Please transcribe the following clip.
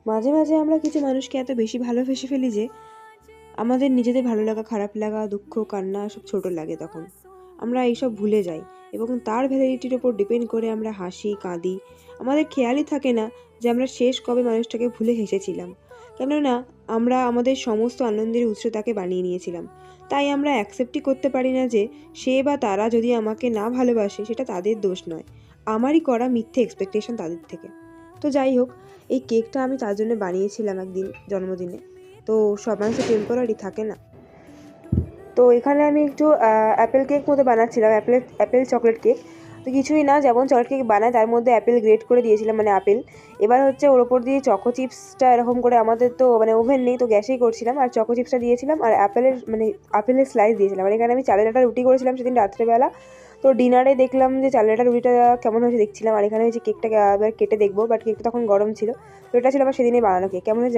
মাঝে মাঝে আমরা কিছু মানুষকে এত বেশি ভালোবেসে ফেলি যে আমাদের নিজেদের ভালো লাগা, খারাপ লাগা, দুঃখ, কান্না সব ছোট লাগে তখন। আমরা এইসব ভুলে যাই এবং তার ভ্যালিডিটির ওপর ডিপেন্ড করে আমরা হাসি, কাঁদি। আমাদের খেয়ালই থাকে না যে আমরা শেষ কবে মানুষটাকে ভুলে হেসেছিলাম। কেননা আমরা আমাদের সমস্ত আনন্দের উৎস তাকে বানিয়ে নিয়েছিলাম। তাই আমরা অ্যাকসেপ্টই করতে পারি না যে সে বা তারা যদি আমাকে না ভালোবাসে সেটা তাদের দোষ নয়, আমারই করা মিথ্যে এক্সপেকটেশন তাদের থেকে। তো যাই হোক, এই কেকটা আমি তার জন্য বানিয়েছিলাম একদিন জন্মদিনে। তো সব মানুষ তো টেম্পোরারি থাকে না। তো এখানে আমি একটু অ্যাপেল কেক মতো বানাচ্ছিলাম, অ্যাপেল চকলেট কেক। তো কিছুই না, যেমন চকলেট কেক বানায় তার মধ্যে অ্যাপেল গ্রেট করে দিয়েছিলাম, মানে আপেল। এবার হচ্ছে ওর ওপর দিয়ে চকো চিপসটা এরকম করে, আমাদের তো মানে ওভেন নেই, তো গ্যাসেই করছিলাম, আর চকো চিপসটা দিয়েছিলাম আর আপেলের স্লাইস দিয়েছিলাম। আর এখানে আমি চালের আটা রুটি করেছিলাম সেদিন রাত্রেবেলা। তো ডিনারে দেখলাম যে চালের আটা রুটিটা কেমন হয়েছে দেখছিলাম, আর এখানে হচ্ছে কেকটাকে আবার কেটে দেখবো, বাট কেকটা তখন গরম ছিল। তো এটা ছিল আমার সেদিনই বানানো কেক, কেমন হয়েছে